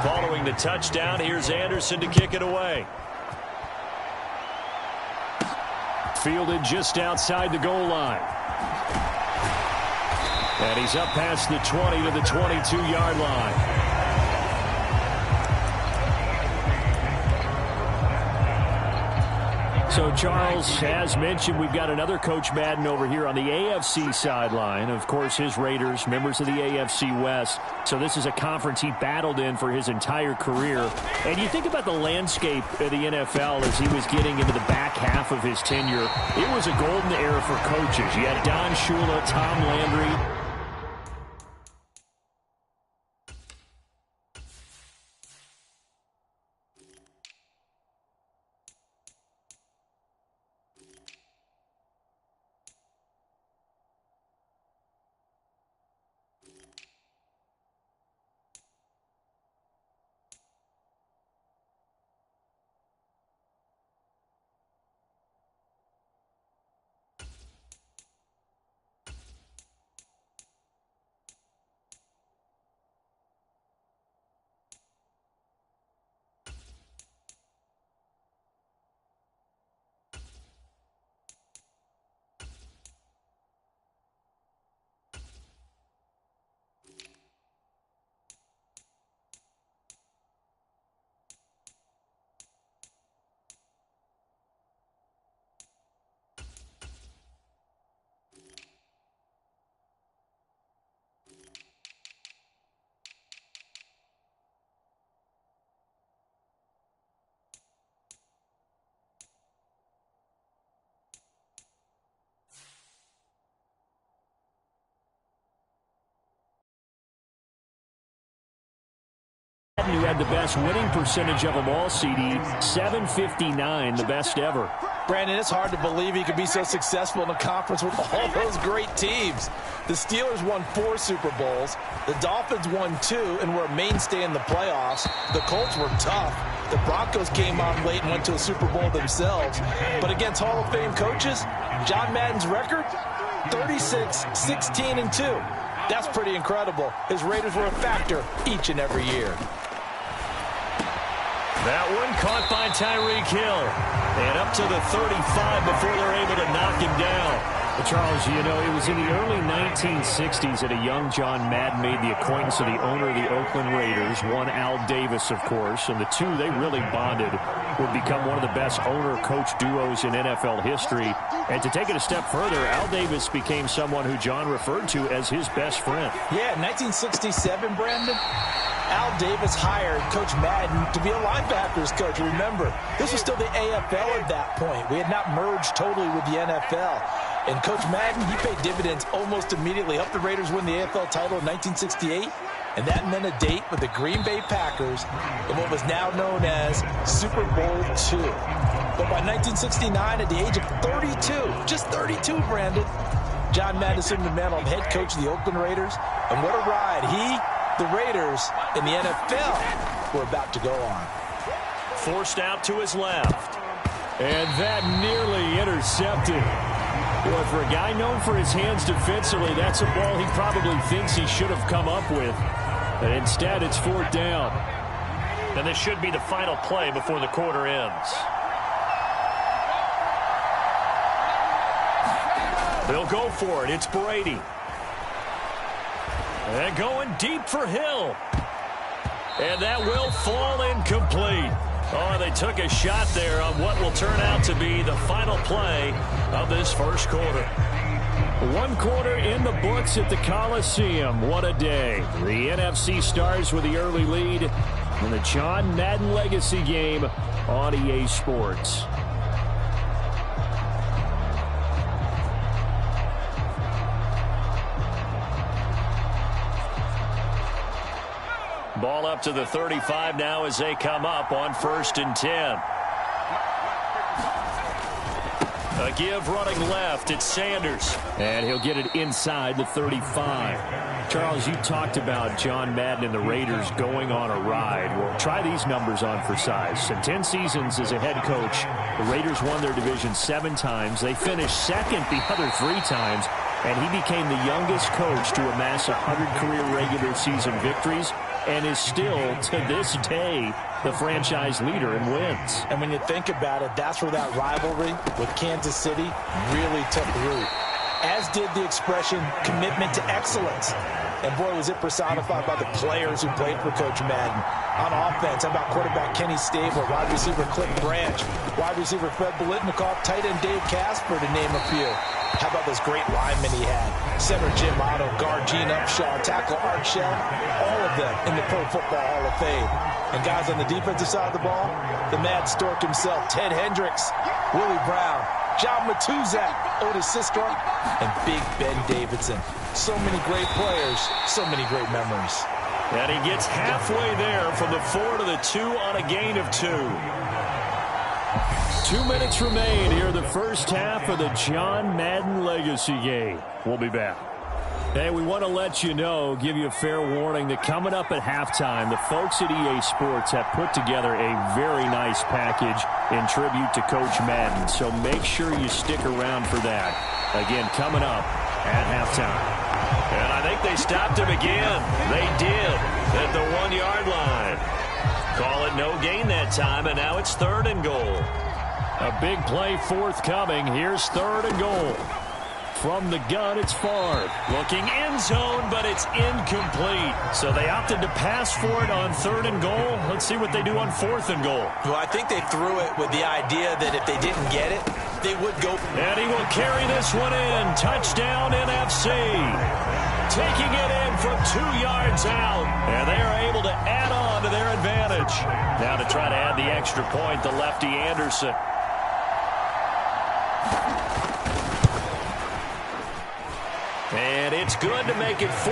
Following the touchdown, here's Anderson to kick it away. Fielded just outside the goal line. And he's up past the 20 to the 22-yard line. So, Charles, as mentioned, we've got another Coach Madden over here on the AFC sideline. Of course, his Raiders, members of the AFC West. So this is a conference he battled in for his entire career. And you think about the landscape of the NFL as he was getting into the back half of his tenure. It was a golden era for coaches. You had Don Shula, Tom Landry. Who had the best winning percentage of them all, CD, 759, the best ever. Brandon, it's hard to believe he could be so successful in a conference with all those great teams. The Steelers won 4 Super Bowls. The Dolphins won 2 and were a mainstay in the playoffs. The Colts were tough. The Broncos came on late and went to a Super Bowl themselves. But against Hall of Fame coaches, John Madden's record, 36, 16, and 2. That's pretty incredible. His Raiders were a factor each and every year. That one caught by Tyreek Hill. And up to the 35 before they're able to knock him down. Well, Charles, you know, it was in the early 1960s that a young John Madden made the acquaintance of the owner of the Oakland Raiders, one Al Davis, of course. And the two, they really bonded, would become one of the best owner-coach duos in NFL history. And to take it a step further, Al Davis became someone who John referred to as his best friend. Yeah, 1967, Brandon. Al Davis hired Coach Madden to be a linebackers coach. Remember, this was still the AFL at that point. We had not merged totally with the NFL. And Coach Madden, he paid dividends almost immediately. Helped the Raiders win the AFL title in 1968. And that meant a date with the Green Bay Packers in what was now known as Super Bowl II. But by 1969, at the age of 32, just 32, Brandon, John Madden assumed the mantle of head coach of the Oakland Raiders. And what a ride the Raiders in the NFL were about to go on. Forced out to his left. And that nearly intercepted. Boy, for a guy known for his hands defensively, that's a ball he probably thinks he should have come up with. But instead, it's 4th down. And this should be the final play before the quarter ends. They'll go for it. It's Brady. And going deep for Hill. And that will fall incomplete. Oh, they took a shot there on what will turn out to be the final play of this first quarter. 1 quarter in the books at the Coliseum. What a day. The NFC Stars with the early lead in the John Madden Legacy game on EA Sports. Ball up to the 35 now as they come up on 1st and 10. A give running left. It's Sanders. And he'll get it inside the 35. Charles, you talked about John Madden and the Raiders going on a ride. Well, try these numbers on for size. In 10 seasons as a head coach, the Raiders won their division 7 times. They finished second the other 3 times. And he became the youngest coach to amass 100 career regular season victories and is still, to this day, the franchise leader in wins. And when you think about it, that's where that rivalry with Kansas City really took root. As did the expression, commitment to excellence. And boy, was it personified by the players who played for Coach Madden. On offense, how about quarterback Kenny Stabler, wide receiver Cliff Branch, wide receiver Fred Biletnikoff, tight end Dave Casper, to name a few. How about those great linemen he had? Center Jim Otto, guard Gene Upshaw, tackle Art Shell, all of them in the Pro Football Hall of Fame. And guys on the defensive side of the ball, the Mad Stork himself, Ted Hendricks, Willie Brown, John Matuzak, Otis Sistrunk, and Big Ben Davidson. So many great players, so many great memories. And he gets halfway there from the 4 to the 2 on a gain of 2. 2 minutes remain here in the first half of the John Madden Legacy game. We'll be back. Hey, we want to let you know, give you a fair warning that coming up at halftime, the folks at EA Sports have put together a very nice package in tribute to Coach Madden. So make sure you stick around for that. Again, coming up at halftime. And I think they stopped him again. They did at the 1-yard line. Call it no gain that time, and now it's 3rd and goal. A big play forthcoming. Here's 3rd and goal. From the gun, it's Favre. Looking end zone, but it's incomplete. So they opted to pass for it on 3rd and goal. Let's see what they do on 4th and goal. Well, I think they threw it with the idea that if they didn't get it, they would go. And he will carry this one in. Touchdown, NFC. Taking it in from 2 yards out. And they are able to add on to their advantage. Now to try to add the extra point, the lefty Anderson. And it's good to make it 14-0.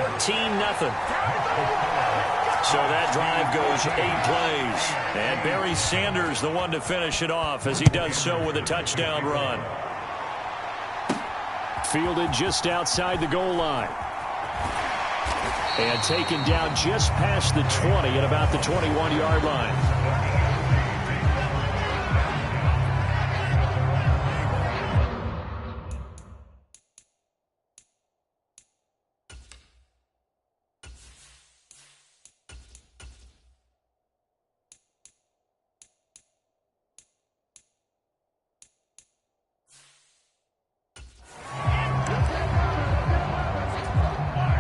So that drive goes 8 plays. And Barry Sanders, the one to finish it off, as he does so with a touchdown run. Fielded just outside the goal line. And taken down just past the 20 at about the 21-yard line.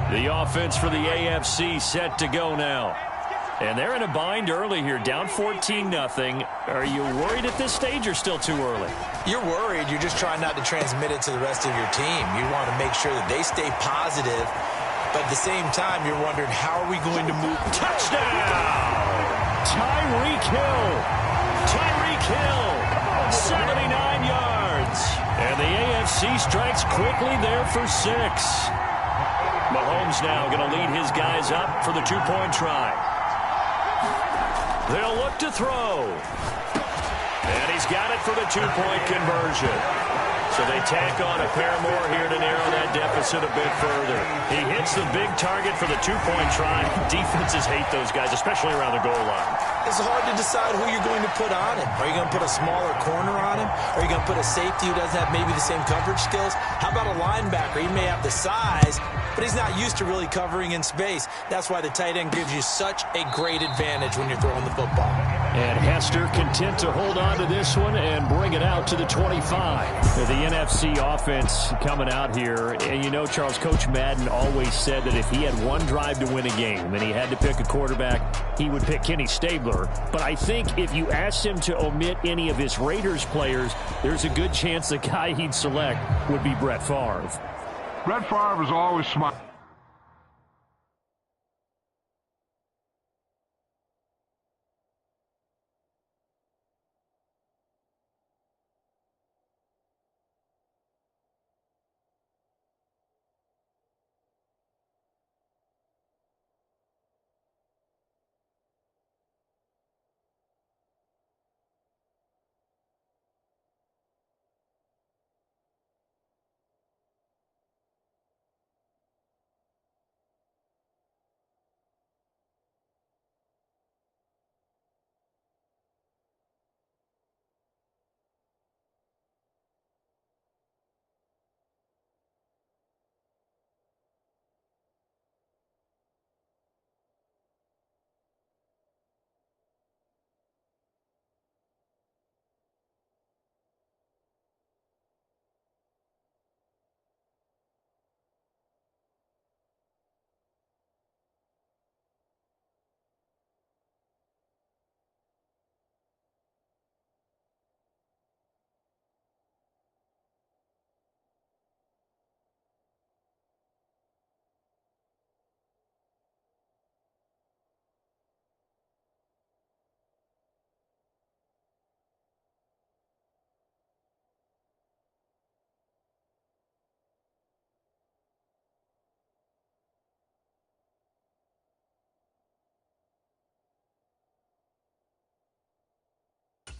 The offense for the AFC set to go now. And they're in a bind early here, down 14-0. Are you worried at this stage or still too early? You're worried. You're just trying not to transmit it to the rest of your team. You want to make sure that they stay positive. But at the same time, you're wondering, how are we going to move? Touchdown! Tyreek Hill. Tyreek Hill. 79 yards. And the AFC strikes quickly there for 6. Mahomes now going to lead his guys up for the 2-point try. They'll look to throw. And he's got it for the 2-point conversion. So they tack on a pair more here to narrow that deficit a bit further. He hits the big target for the 2-point try. Defenses hate those guys, especially around the goal line. It's hard to decide who you're going to put on him. Are you going to put a smaller corner on him? Are you going to put a safety who doesn't have maybe the same coverage skills? How about a linebacker? He may have the size, but he's not used to really covering in space. That's why the tight end gives you such a great advantage when you're throwing the football. And Hester content to hold on to this one and bring it out to the 25. The NFC offense coming out here. And you know, Charles, Coach Madden always said that if he had one drive to win a game and he had to pick a quarterback, he would pick Kenny Stabler. But I think if you asked him to omit any of his Raiders players, there's a good chance the guy he'd select would be Brett Favre. Brett Favre is always smart.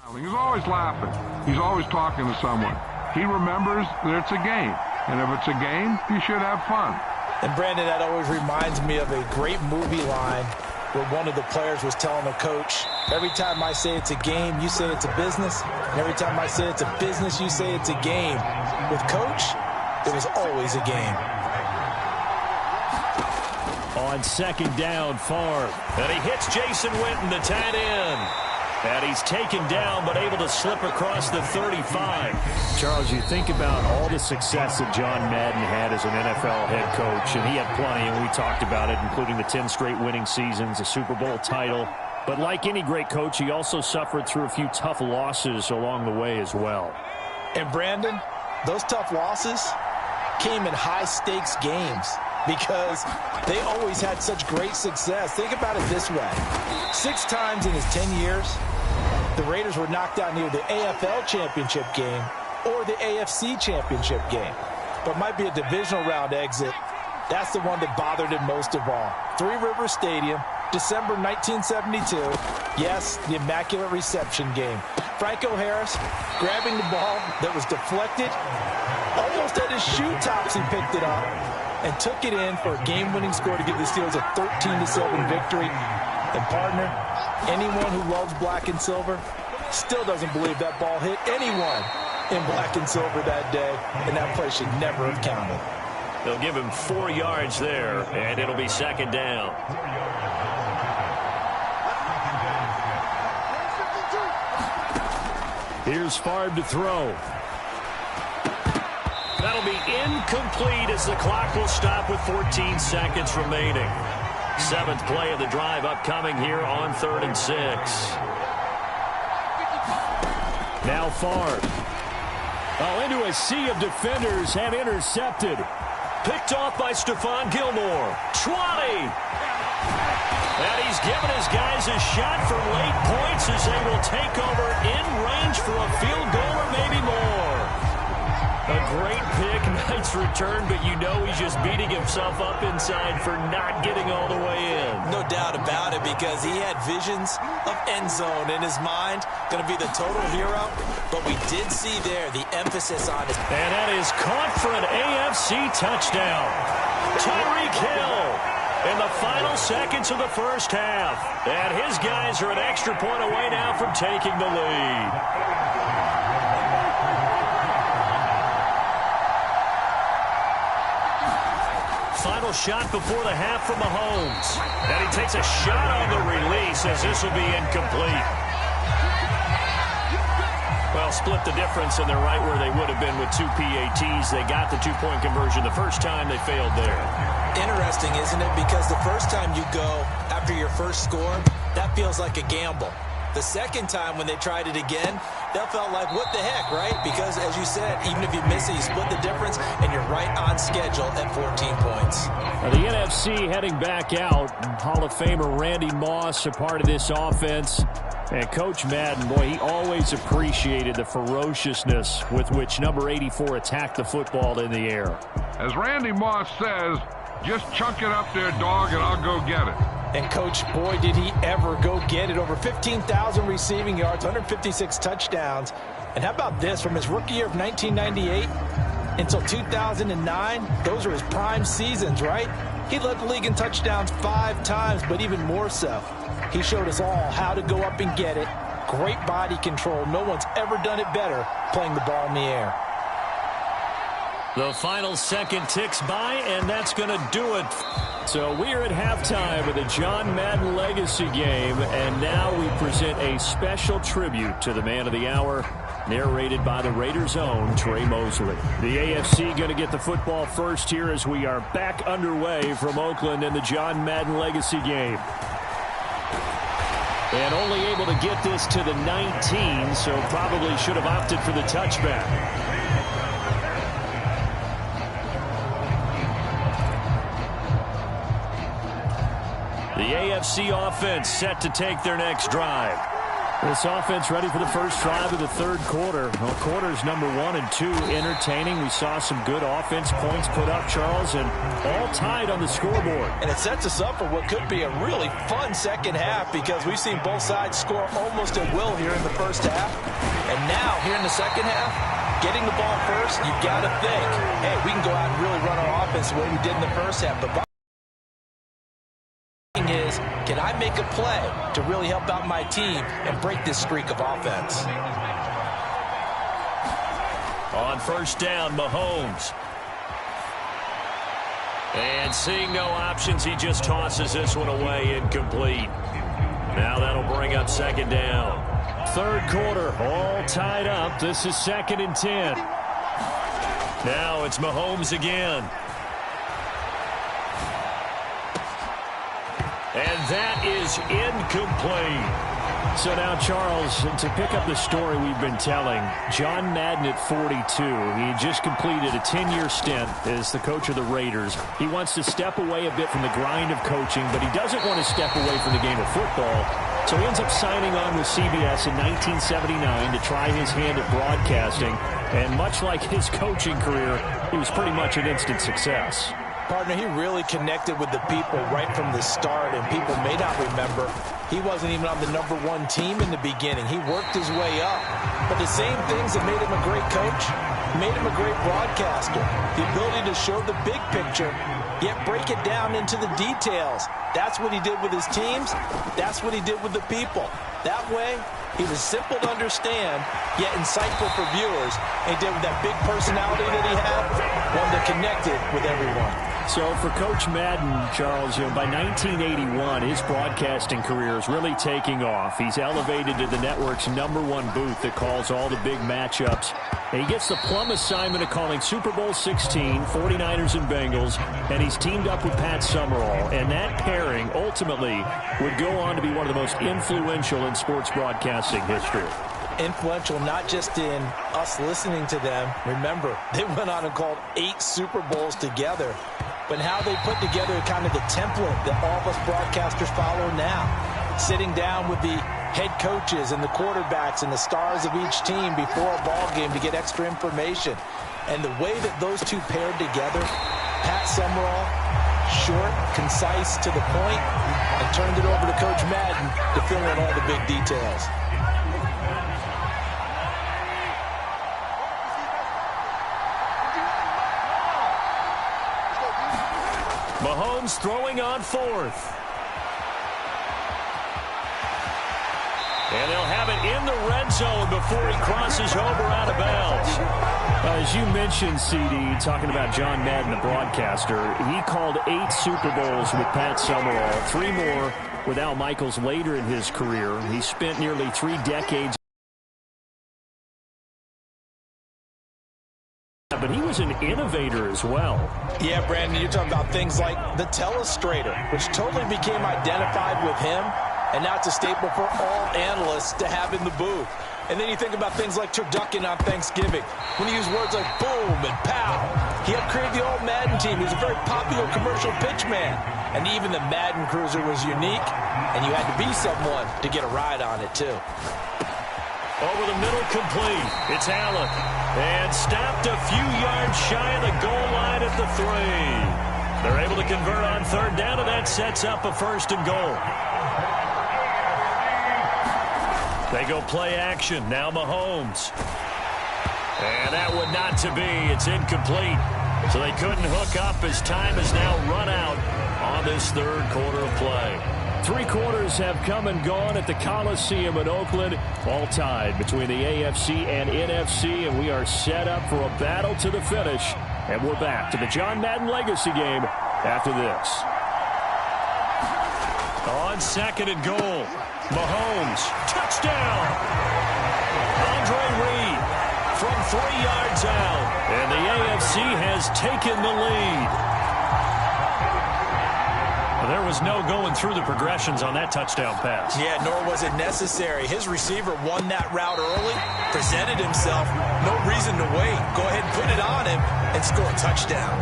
He's always laughing. He's always talking to someone. He remembers that it's a game. And if it's a game, you should have fun. And Brandon, that always reminds me of a great movie line where one of the players was telling the coach, every time I say it's a game, you say it's a business. And every time I say it's a business, you say it's a game. With Coach, it was always a game. On second down, Favre. And he hits Jason Witten, the tight end. And he's taken down, but able to slip across the 35. Charles, you think about all the success that John Madden had as an NFL head coach, and he had plenty, and we talked about it, including the 10 straight winning seasons, a Super Bowl title. But like any great coach, he also suffered through a few tough losses along the way as well. And Brandon, those tough losses came in high-stakes games because they always had such great success. Think about it this way. 6 times in his 10 years, the Raiders were knocked out in either the AFL championship game or the AFC championship game. But might be a divisional round exit. That's the one that bothered him most of all. Three Rivers Stadium, December 1972. Yes, the Immaculate Reception game. Franco Harris grabbing the ball that was deflected. Almost at his shoe tops, he picked it up and took it in for a game-winning score to give the Steelers a 13-7 victory. And partner, anyone who loves black and silver still doesn't believe that ball hit anyone in black and silver that day, and that play should never have counted. They'll give him 4 yards there, and it'll be second down. Here's Favre to throw. That'll be incomplete as the clock will stop with 14 seconds remaining. 7th play of the drive upcoming here on 3rd and 6. Now Favre. Oh, into a sea of defenders and intercepted. Picked off by Stephon Gilmore. 20. And he's given his guys a shot for late points as they will take over in range for a field goal or maybe more. A great pick, nice return, but you know he's just beating himself up inside for not getting all the way in. No doubt about it, because he had visions of end zone in his mind. Going to be the total hero, but we did see there the emphasis on it. And that is caught for an AFC touchdown. Tyreek Hill in the final seconds of the first half. And his guys are an extra point away now from taking the lead. Final shot before the half from Mahomes. And he takes a shot on the release as this will be incomplete. Well, split the difference, and they're right where they would have been with 2 PATs. They got the 2-point conversion the first time. They failed there. Interesting, isn't it? Because the first time you go after your first score, that feels like a gamble. The second time when they tried it again, that felt like, what the heck, right? Because, as you said, even if you miss it, you split the difference, and you're right on schedule at 14 points. Now the NFC heading back out. Hall of Famer Randy Moss, a part of this offense. And Coach Madden, boy, he always appreciated the ferociousness with which number 84 attacked the football in the air. As Randy Moss says, just chunk it up there, dog, and I'll go get it. And, Coach, boy, did he ever go get it. Over 15,000 receiving yards, 156 touchdowns. And how about this? From his rookie year of 1998 until 2009, those are his prime seasons, right? He led the league in touchdowns 5 times, but even more so, he showed us all how to go up and get it. Great body control. No one's ever done it better playing the ball in the air. The final second ticks by, and that's going to do it. So we're at halftime with the John Madden Legacy game, and now we present a special tribute to the man of the hour, narrated by the Raiders' own Trey Mosley. The AFC going to get the football first here as we are back underway from Oakland in the John Madden Legacy game. And only able to get this to the 19, so probably should have opted for the touchback. The AFC offense set to take their next drive. This offense ready for the first drive of the third quarter. Well, quarters number 1 and 2 entertaining. We saw some good offense points put up, Charles, and all tied on the scoreboard. And it sets us up for what could be a really fun second half because we've seen both sides score almost at will here in the first half. And now, here in the second half, getting the ball first, you've got to think, hey, we can go out and really run our offense the way we did in the first half. But is, can I make a play to really help out my team and break this streak of offense? On first down, Mahomes. And seeing no options, he just tosses this one away, incomplete. Now that'll bring up second down. Third quarter, all tied up. This is 2nd and 10. Now it's Mahomes again. And that is incomplete. So now, Charles, to pick up the story we've been telling, John Madden at 42, he just completed a 10-year stint as the coach of the Raiders. He wants to step away a bit from the grind of coaching, but he doesn't want to step away from the game of football. So he ends up signing on with CBS in 1979 to try his hand at broadcasting. And much like his coaching career, he was pretty much an instant success. Partner, he really connected with the people right from the start, and people may not remember he wasn't even on the #1 team in the beginning. He worked his way up. But the same things that made him a great coach made him a great broadcaster. The ability to show the big picture, yet break it down into the details. That's what he did with his teams. That's what he did with the people. That way, he was simple to understand, yet insightful for viewers. And he did with that big personality that he had, one that connected with everyone. So for Coach Madden, Charles, by 1981, his broadcasting career is really taking off. He's elevated to the network's #1 booth that calls all the big matchups. And he gets the plum assignment of calling Super Bowl 16, 49ers and Bengals, and he's teamed up with Pat Summerall. And that pairing ultimately would go on to be one of the most influential in sports broadcasting history. Influential not just in us listening to them. Remember, they went on and called 8 Super Bowls together. But how they put together kind of the template that all of us broadcasters follow now. Sitting down with the head coaches and the quarterbacks and the stars of each team before a ball game to get extra information. And the way that those two paired together, Pat Summerall, short, concise, to the point, and turned it over to Coach Madden to fill in all the big details. Mahomes throwing on 4th. And they'll have it in the red zone before he crosses over out of bounds. As you mentioned, CD, talking about John Madden, the broadcaster, he called 8 Super Bowls with Pat Summerall, 3 more with Al Michaels later in his career. He spent nearly 3 decades. But he was an innovator as well. Yeah, Brandon, you're talking about things like the telestrator, which totally became identified with him, and now it's a staple for all analysts to have in the booth. And then you think about things like turducken on Thanksgiving, when he used words like boom and pow. He helped create the old Madden team. He was a very popular commercial pitch man. And even the Madden Cruiser was unique, and you had to be someone to get a ride on it, too. Over the middle, complete. It's Allen. And stopped a few yards shy of the goal line at the 3. They're able to convert on 3rd down, and that sets up a 1st and goal. They go play action. Now Mahomes. And that would not to be. It's incomplete. So they couldn't hook up as time is now run out on this 3rd quarter of play. 3 quarters have come and gone at the Coliseum in Oakland, all tied between the AFC and NFC, and we are set up for a battle to the finish. And we're back to the John Madden Legacy game after this. On 2nd and goal, Mahomes, touchdown! Andre Reed from 3 yards out, and the AFC has taken the lead. There was no going through the progressions on that touchdown pass. Yeah, nor was it necessary. His receiver won that route early, presented himself. No reason to wait. Go ahead and put it on him and score a touchdown.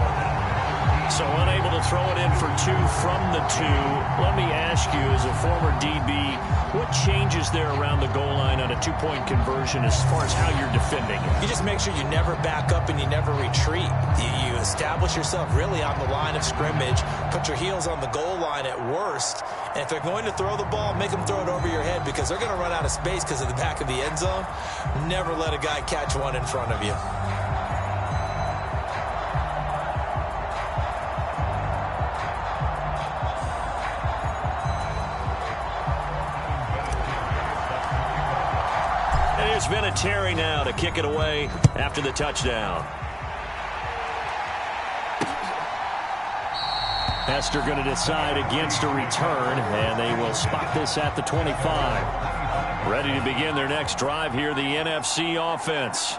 So unable to throw it in for 2 from the 2. Let me ask you, as a former DB, what changes there around the goal line on a 2-point conversion as far as how you're defending it? You just make sure you never back up and you never retreat. You establish yourself really on the line of scrimmage, put your heels on the goal line at worst, and if they're going to throw the ball, make them throw it over your head because they're going to run out of space because of the back of the end zone. Never let a guy catch one in front of you. There's been a Terry now to kick it away after the touchdown. Hester going to decide against a return, and they will spot this at the 25. Ready to begin their next drive here, the NFC offense.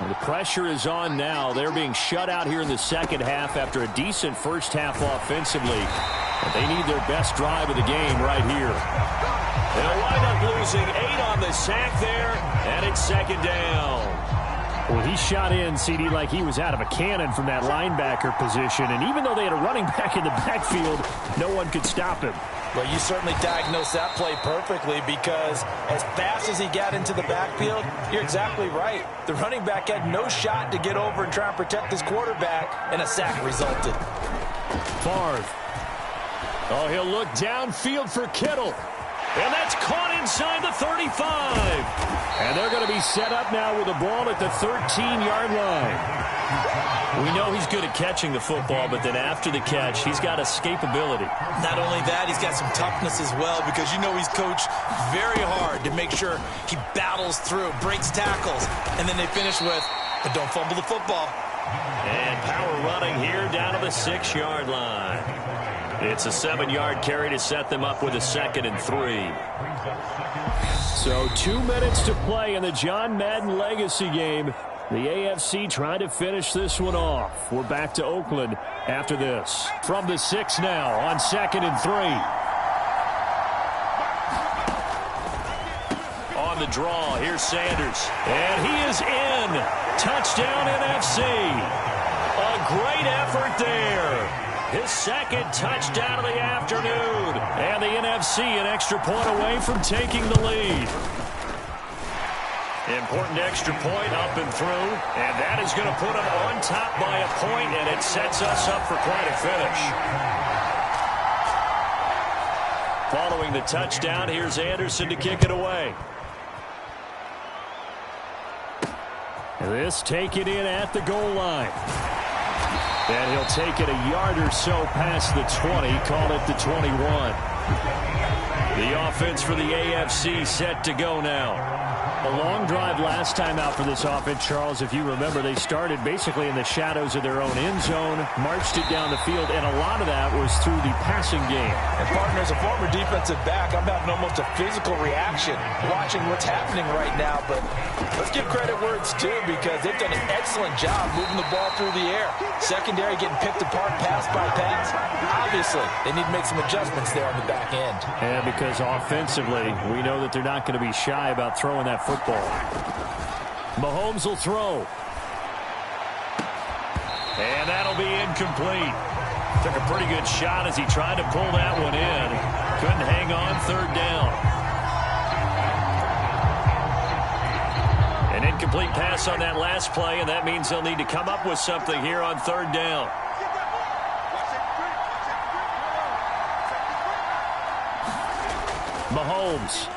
Well, the pressure is on now. They're being shut out here in the second half after a decent first half offensively. But they need their best drive of the game right here. They'll wind up losing 8 on the sack there, and it's second down. Well, he shot in, CD, like he was out of a cannon from that linebacker position. And even though they had a running back in the backfield, no one could stop him. Well, you certainly diagnosed that play perfectly because as fast as he got into the backfield, you're exactly right. The running back had no shot to get over and try and protect his quarterback, and a sack resulted. Favre. Oh, he'll look downfield for Kittle. And that's caught inside the 35. And they're going to be set up now with the ball at the 13-yard line. We know he's good at catching the football, but then after the catch, he's got escapability. Not only that, he's got some toughness as well because you know he's coached very hard to make sure he battles through, breaks tackles, and then they finish with, but don't fumble the football. And power running here down to the 6-yard line. It's a 7-yard carry to set them up with a 2nd and 3. So 2 minutes to play in the John Madden legacy game. The AFC trying to finish this one off. We're back to Oakland after this. From the 6 now on 2nd and 3. On the draw, here's Sanders. And he is in. Touchdown NFC. A great effort there. His 2nd touchdown of the afternoon. And the NFC an extra point away from taking the lead. Important extra point up and through. And that is going to put them on top by a point, and it sets us up for quite a finish. Following the touchdown, here's Anderson to kick it away. This taken in at the goal line. And he'll take it a yard or so past the 20, call it the 21. The offense for the AFC set to go now. A long drive last time out for this offense, Charles. If you remember, they started basically in the shadows of their own end zone, marched it down the field, and a lot of that was through the passing game. And, partner, as a former defensive back, I'm having almost a physical reaction watching what's happening right now. But let's give credit where it's due because they've done an excellent job moving the ball through the air. Secondary getting picked apart pass by pass. Obviously, they need to make some adjustments there on the back end. And because offensively, we know that they're not going to be shy about throwing that football. Mahomes will throw. And that'll be incomplete. Took a pretty good shot as he tried to pull that one in. Couldn't hang on 3rd down. An incomplete pass on that last play, and that means they'll need to come up with something here on 3rd down. Mahomes.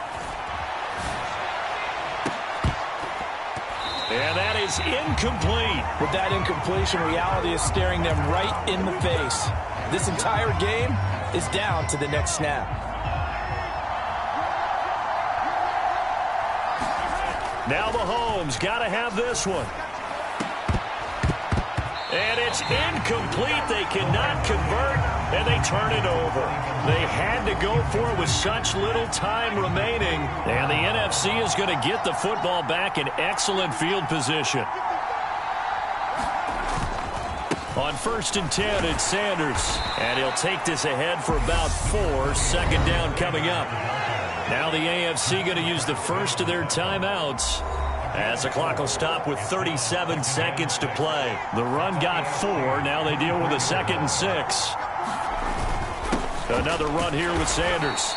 And that is incomplete. With that incompletion, reality is staring them right in the face. This entire game is down to the next snap. Now Mahomes got to have this one. And it's incomplete. They cannot convert, and they turn it over. They had to go for it with such little time remaining, and the NFC is going to get the football back in excellent field position. On 1st and 10, it's Sanders, and he'll take this ahead for about 4. 2nd down coming up. Now the AFC going to use the first of their timeouts. As the clock will stop with 37 seconds to play. The run got 4. Now they deal with a 2nd and 6. Another run here with Sanders.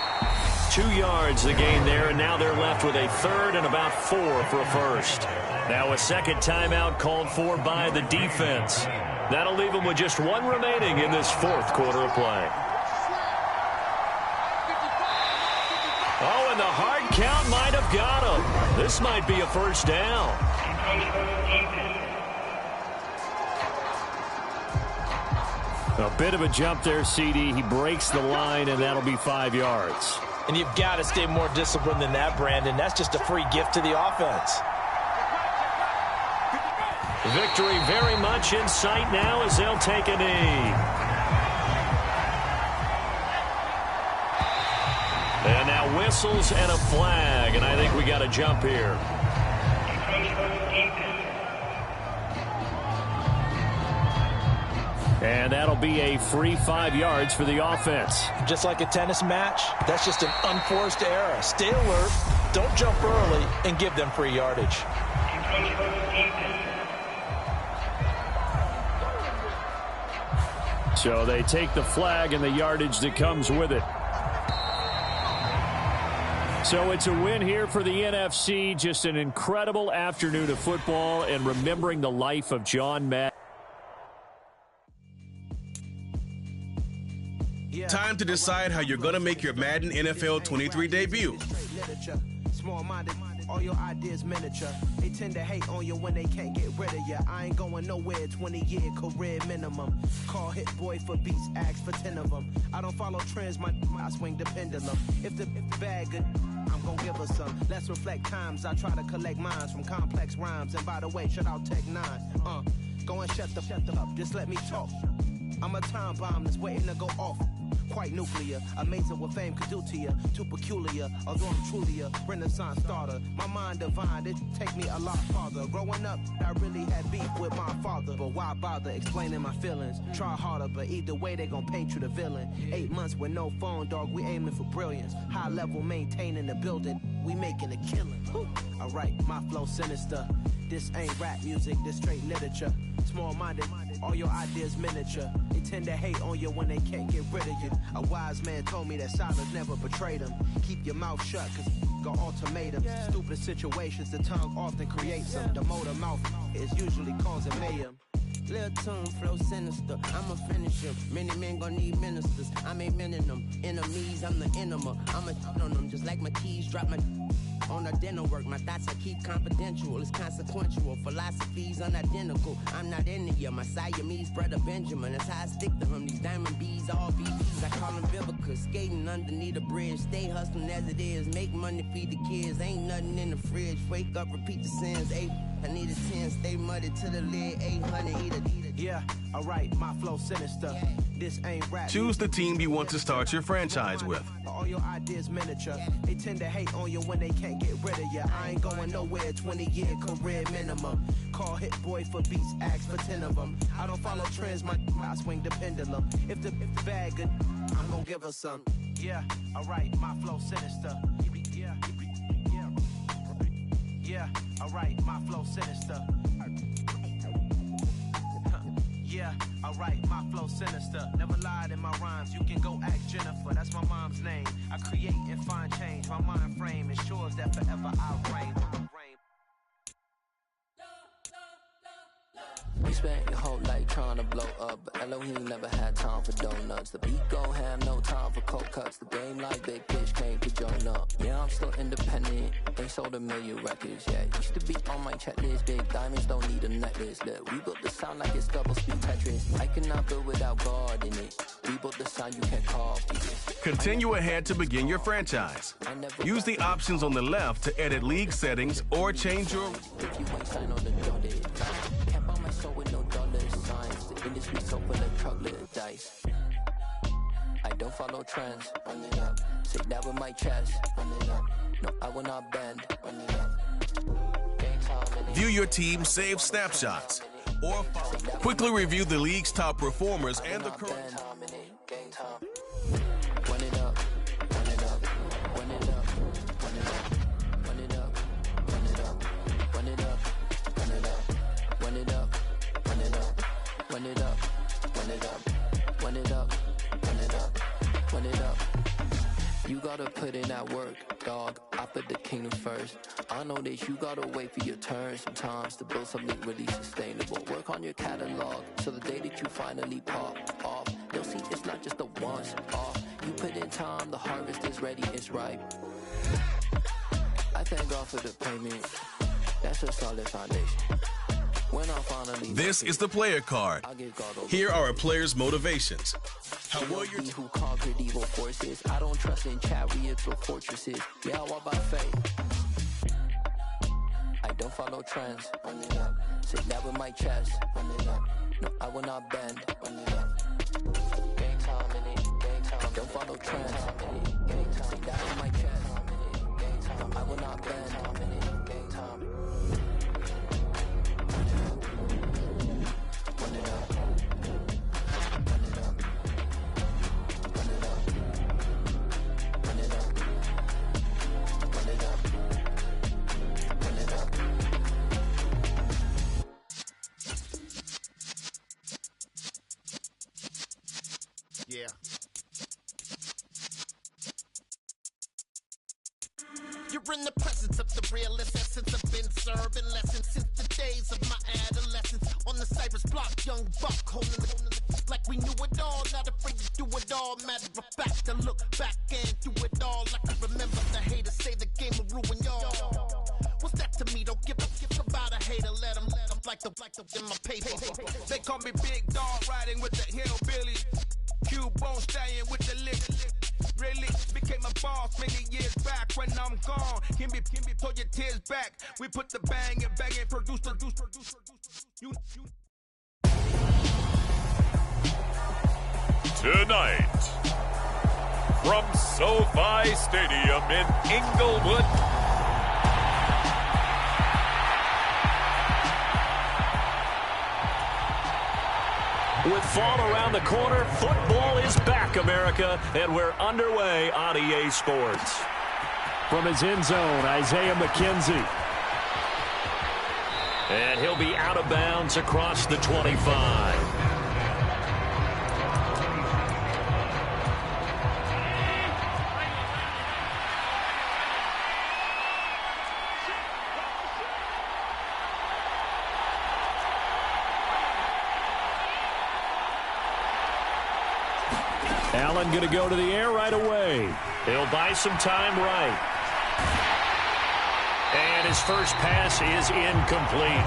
2 yards the gain there, and now they're left with a 3rd and about 4 for a first. Now a second timeout called for by the defense. That'll leave them with just 1 remaining in this 4th quarter of play. Oh, and the hard count might have got him. This might be a first down. A bit of a jump there, CD. He breaks the line, and that'll be 5 yards. And you've got to stay more disciplined than that, Brandon. That's just a free gift to the offense. Victory very much in sight now as they'll take a knee. And now whistles and a flag, and I think we got a jump here. And that'll be a free 5 yards for the offense. Just like a tennis match, that's just an unforced error. Stay alert, don't jump early, and give them free yardage. So they take the flag and the yardage that comes with it. So it's a win here for the NFC. Just an incredible afternoon of football and remembering the life of John Madden. Time to decide how you're going to make your Madden NFL 23 debut. Small-minded, all your ideas miniature. They tend to hate on you when they can't get rid of you. I ain't going nowhere, 20-year career minimum. Call hit boy for beats, ask for 10 of them. I don't follow trends, I swing the pendulum. If the bag good, I'm gonna give her some. Let's reflect times, I try to collect minds from complex rhymes. And by the way, shout out Tech 9. Go and shut the up, just let me talk. I'm a time bomb that's waiting to go off. Quite nuclear, amazing what fame could do to you. Too peculiar, although I'm truly a renaissance starter. My mind divine, it take me a lot farther. Growing up, I really had beef with my father. But why bother explaining my feelings? Try harder, but either way they gon' paint you the villain. 8 months with no phone, dog, we aiming for brilliance. High level maintaining the building, we making a killing. Alright, my flow sinister. This ain't rap music, this straight literature. Small-minded, all your ideas miniature. They tend to hate on you when they can't get rid of you. A wise man told me that silence never betrayed him. Keep your mouth shut, cause got ultimatums. Stupid situations, the tongue often creates them. The motor mouth is usually causing mayhem. Little tune, flow sinister, I'm a finisher. Many men gon' need ministers, I'm a men in them. Enemies, I'm the enema. I'm a on them, just like my keys drop my on the dinner work. My thoughts I keep confidential, it's consequential. Philosophies unidentical, I'm not in it yet. My Siamese brother Benjamin, that's how I stick to him. These diamond bees, all VPs, I call them Vivica. Skating underneath a bridge, stay hustling as it is. Make money, feed the kids, ain't nothing in the fridge. Wake up, repeat the sins, I need a 10, stay muddy to the lid, 800, eat it. Yeah, alright, my flow sinister. This ain't rap. Choose the team you want to start your franchise with. All your ideas miniature. They tend to hate on you when they can't get rid of you. I ain't going nowhere, 20-year career minimum. Call hit boy for beats, ask for 10 of them. I don't follow trends, I swing the pendulum. If the bag good, I'm gonna give her some. Yeah, alright, my flow sinister. Yeah, alright, my flow sinister. Yeah, alright, my flow sinister. Never lied in my rhymes, you can go ask Jennifer, that's my mom's name. I create and find change, my mind frame ensures that forever I'll reign. You spent your whole life trying to blow up, but Elohim never had time for donuts. The beat gon' have no time for cold cuts. The game like Big Fish came to join up. Yeah, I'm still independent, ain't sold a million records yet. Used to be on my checklist, big diamonds don't need a necklace. Look, we built the sound like it's double speed Tetris. I cannot build without God in it. We built the sound you can't copy it. Continue ahead to begin your franchise. Use the options on the left to edit league settings or change your... If you ain't signed on the dotted, can't buy my soul with no dollar signs. The industry so full of chocolate dice. I don't follow trends. Run it up. Say that with my chest. Run it up. No, I will not bend. Run it up. View your team, save snapshots, or quickly review the league's top performers and the current... Run it up. Run it up. Run it up. Run it up. Run it up. Run it up. Run gotta put in that work, dog. I put the kingdom first. I know that you gotta wait for your turn sometimes to build something really sustainable. Work on your catalog so the day that you finally pop off, they'll see it's not just a once off. You put in time, the harvest is ready, it's ripe. I thank God for the payment. That's a solid foundation. When I finally This is the player card. Here are a player's motivations. How will you who conquered evil forces? I don't trust in chariots or fortresses. Yeah, I walk by faith. I don't follow trends. Sit that with my chest. No, I will not bend. Gang time in it. Gang time. I don't follow trends. Sit that with my chest. No, I will not bend. Gang time. Yeah. You're in the presence of the realest essence. I've been serving lessons since the days of my adolescence. On the Cypress block, young buck holding the like we knew it all. Not afraid to do it all. Matter of fact, to look back and do it all. Like I remember the haters say the game will ruin y'all. What's that to me? Don't give about a hater. Let them like the in my paper. They call me Big Dog, riding with the hillbillies. Q-Bone staying with the lick. Really became a boss many years back. When I'm gone, can be pull your tears back. We put the bang and produce. Tonight, from SoFi Stadium in Inglewood, with fall around the corner, football is back, America, and we're underway on EA Sports. From his end zone, Isaiah McKenzie. And he'll be out of bounds across the 25. Allen going to go to the air right away. He'll buy some time right. And his first pass is incomplete.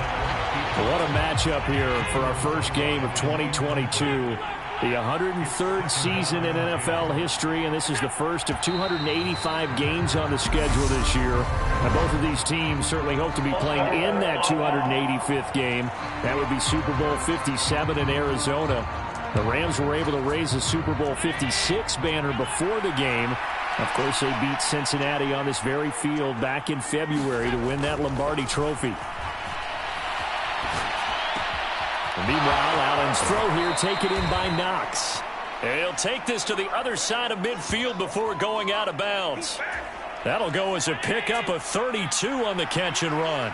What a matchup here for our first game of 2022. The 103rd season in NFL history, and this is the first of 285 games on the schedule this year. And both of these teams certainly hope to be playing in that 285th game. That would be Super Bowl 57 in Arizona. The Rams were able to raise the Super Bowl 56 banner before the game. Of course, they beat Cincinnati on this very field back in February to win that Lombardi trophy. Meanwhile, Allen's throw here taken in by Knox. And he'll take this to the other side of midfield before going out of bounds. That'll go as a pickup of 32 on the catch and run.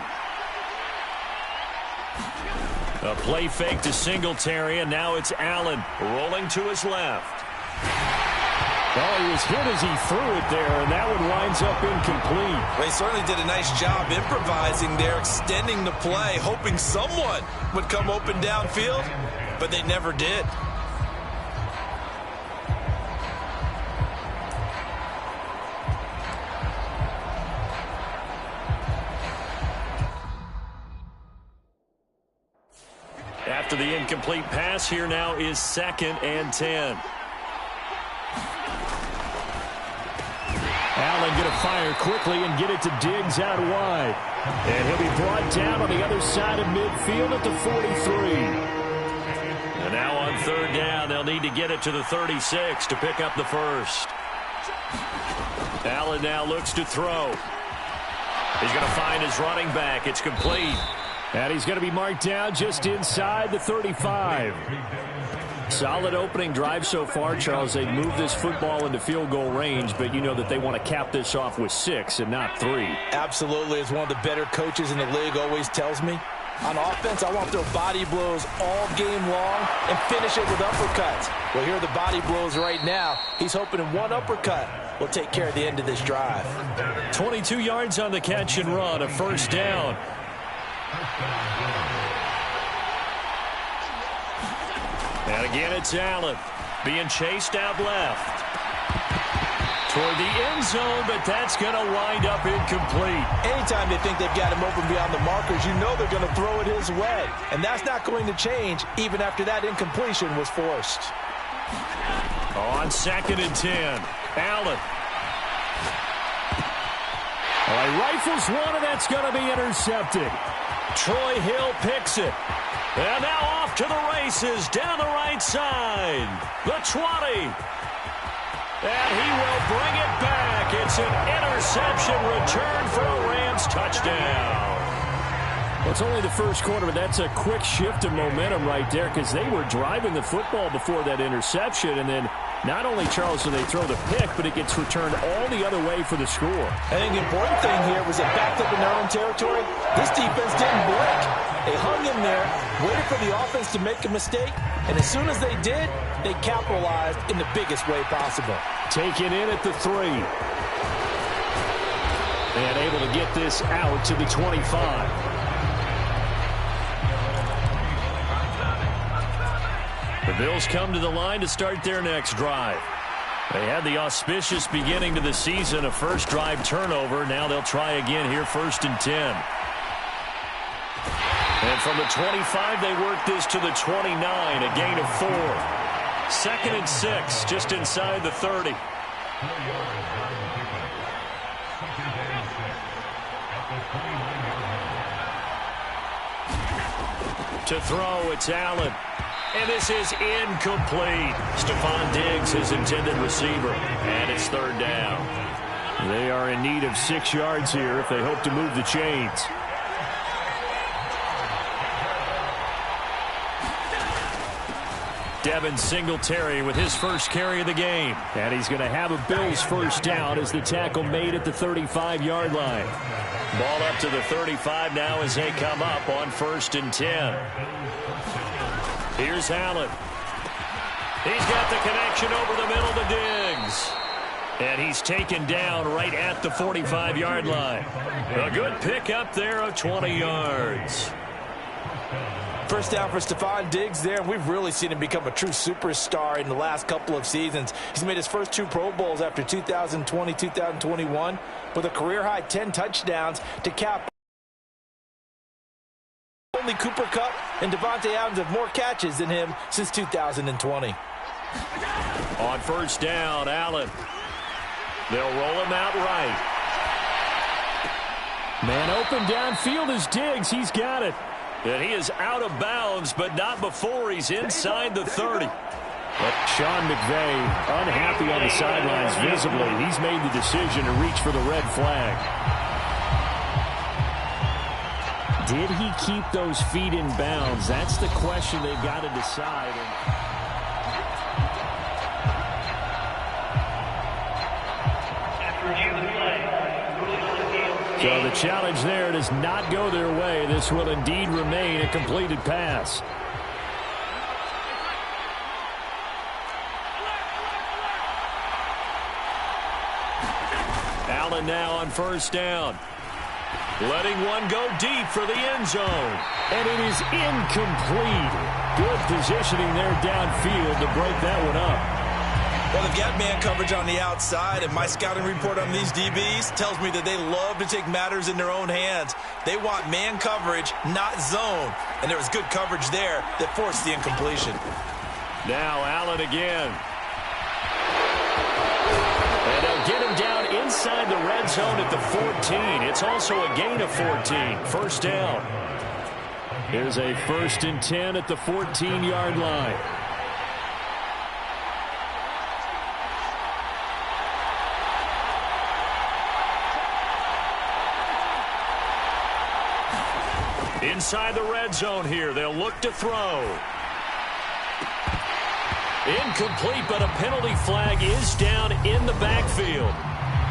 A play fake to Singletary, and now it's Allen rolling to his left. Oh, he was hit as he threw it there, and that one winds up incomplete. They certainly did a nice job improvising there, extending the play, hoping someone would come open downfield, but they never did. After the incomplete pass, here now is 2nd and 10. Allen going to fire quickly and get it to Diggs out wide. And he'll be brought down on the other side of midfield at the 43. And now on 3rd down, they'll need to get it to the 36 to pick up the first. Allen now looks to throw. He's going to find his running back. It's complete. And he's going to be marked down just inside the 35. Solid opening drive so far, Charles. They've moved this football into field goal range, but you know that they want to cap this off with 6 and not 3. Absolutely. As one of the better coaches in the league always tells me, on offense, I want to throw body blows all game long and finish it with uppercuts. Well, here are the body blows right now. He's hoping in one uppercut will take care of the end of this drive. 22 yards on the catch and run, a first down. And again, it's Allen being chased out left. Toward the end zone, but that's going to wind up incomplete. Anytime they think they've got him open beyond the markers, you know they're going to throw it his way. And that's not going to change even after that incompletion was forced. On 2nd and 10, Allen. All right, rifles one, and that's going to be intercepted. Troy Hill picks it. And now off to the races down the right side. The 20. And he will bring it back. It's an interception return for a Rams touchdown. Well, it's only the first quarter, but that's a quick shift of momentum right there because they were driving the football before that interception. And then not only, Charles, do they throw the pick, but it gets returned all the other way for the score. I think the important thing here was it backed up in their own territory. This defense didn't blink. They hung in there, waited for the offense to make a mistake, and as soon as they did, they capitalized in the biggest way possible. Taken in at the 3. And able to get this out to the 25. The Bills come to the line to start their next drive. They had the auspicious beginning to the season, a first drive turnover. Now they'll try again here, 1st and 10. And from the 25, they work this to the 29, a gain of 4. 2nd and 6, just inside the 30. To throw, it's Allen. And this is incomplete. Stephon Diggs, his intended receiver. And it's 3rd down. They are in need of 6 yards here if they hope to move the chains. Devin Singletary with his first carry of the game. And he's going to have a Bills first down as the tackle made at the 35-yard line. Ball up to the 35 now as they come up on 1st and 10. Here's Allen. He's got the connection over the middle to Diggs. And he's taken down right at the 45-yard line. A good pickup there of 20 yards. First down for Stephon Diggs there, and we've really seen him become a true superstar in the last couple of seasons. He's made his first 2 Pro Bowls after 2020, 2021, with a career-high 10 touchdowns to cap. Only Cooper Kupp and Devontae Adams have more catches than him since 2020. On first down, Allen. They'll roll him out right. Man open downfield is Diggs. He's got it. And he is out of bounds, but not before he's inside the 30. But Sean McVay unhappy on the sidelines visibly. He's made the decision to reach for the red flag. Did he keep those feet in bounds? That's the question they've got to decide. So the challenge there does not go their way. This will indeed remain a completed pass. Allen now on first down. Letting one go deep for the end zone. And it is incomplete. Good positioning there downfield to break that one up. Well, they've got man coverage on the outside, and my scouting report on these DBs tells me that they love to take matters in their own hands. They want man coverage, not zone. And there was good coverage there that forced the incompletion. Now Allen again. And they'll get him down inside the red zone at the 14. It's also a gain of 14. First down. Here's a 1st and 10 at the 14-yard line. Inside the red zone here. They'll look to throw. Incomplete, but a penalty flag is down in the backfield.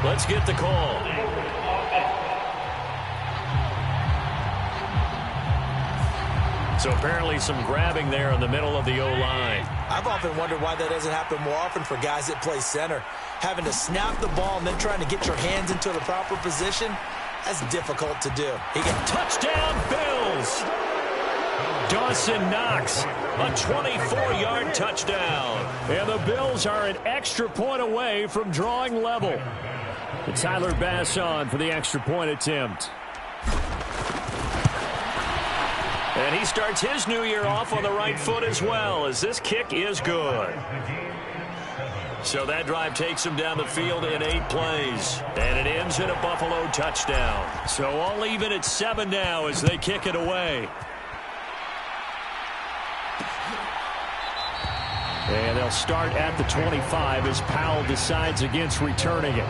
Let's get the call. So apparently some grabbing there in the middle of the O-line. I've often wondered why that doesn't happen more often for guys that play center. Having to snap the ball and then trying to get your hands into the proper position, that's difficult to do. Touchdown, Bills! Dawson Knox, a 24-yard touchdown. And the Bills are an extra point away from drawing level. Tyler Bass on for the extra point attempt. And he starts his new year off on the right foot as well, as this kick is good. So that drive takes him down the field in 8 plays. And it ends in a Buffalo touchdown. So all even at 7 now as they kick it away. And they'll start at the 25 as Powell decides against returning it.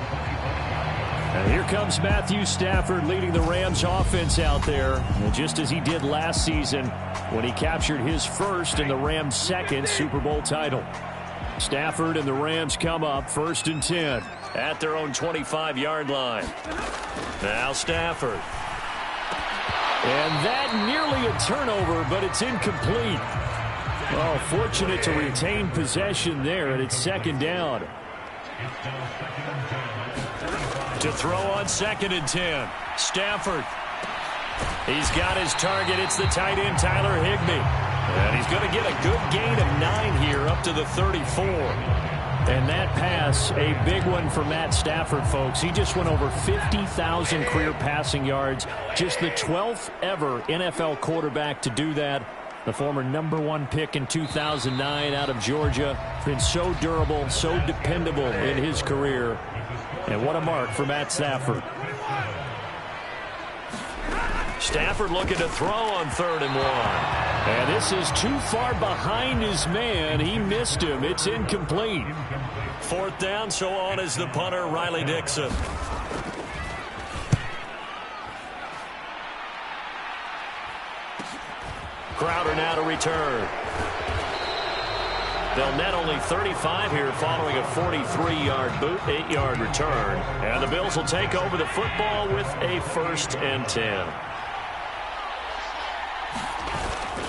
And here comes Matthew Stafford leading the Rams offense out there. And just as he did last season when he captured his first and the Rams' second Super Bowl title. Stafford and the Rams come up 1st and 10 at their own 25-yard line. Now Stafford. And that nearly a turnover, but it's incomplete. Oh, fortunate to retain possession there, and it's 2nd down. To throw on 2nd and 10. Stafford. He's got his target. It's the tight end, Tyler Higbee. And he's going to get a good gain of 9 here up to the 34. And that pass, a big one for Matt Stafford, folks. He just went over 50,000 career passing yards. Just the 12th ever NFL quarterback to do that. The former #1 pick in 2009 out of Georgia. Been so durable, so dependable in his career. And what a mark for Matt Stafford. Stafford looking to throw on 3rd and 1. And this is too far behind his man. He missed him. It's incomplete. 4th down, so on is the punter, Riley Dixon. Crowder now to return. They'll net only 35 here following a 43-yard boot, 8-yard return. And the Bills will take over the football with a 1st and 10.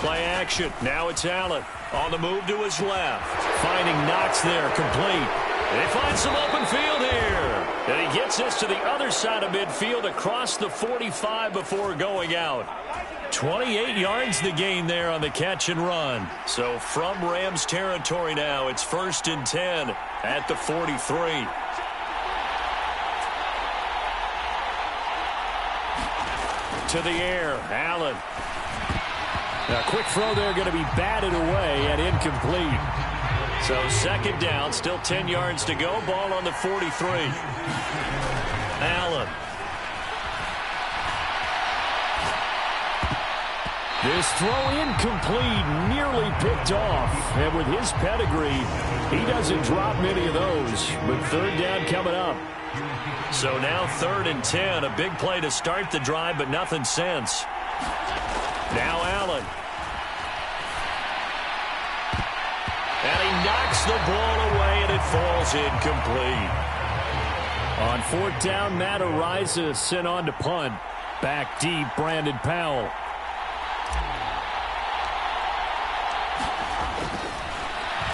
Play action. Now it's Allen on the move to his left. Finding Knox there, complete. They find some open field here. And he gets this to the other side of midfield across the 45 before going out. 28 yards the gain there on the catch and run. So from Rams territory now, it's 1st and 10 at the 43. To the air, Allen. A quick throw there going to be batted away and incomplete. So 2nd down, still 10 yards to go. Ball on the 43. Allen. This throw incomplete, nearly picked off. And with his pedigree, he doesn't drop many of those. But 3rd down coming up. So now 3rd and 10. A big play to start the drive, but nothing since. Now Allen. And he knocks the ball away, and it falls incomplete. On 4th down, Matt Araiza sent on to punt. Back deep, Brandon Powell.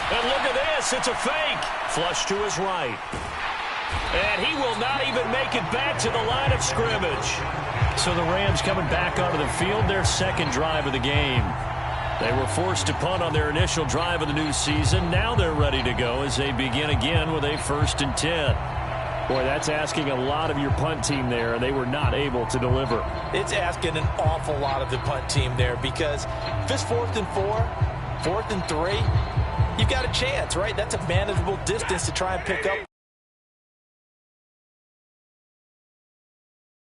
And look at this. It's a fake. Flush to his right. And he will not even make it back to the line of scrimmage. So the Rams coming back onto the field, their 2nd drive of the game. They were forced to punt on their initial drive of the new season. Now they're ready to go as they begin again with a 1st and 10. Boy, that's asking a lot of your punt team there, and they were not able to deliver. It's asking an awful lot of the punt team there because if it's 4th and 4, 4th and 3, you've got a chance, right? That's a manageable distance to try and pick up.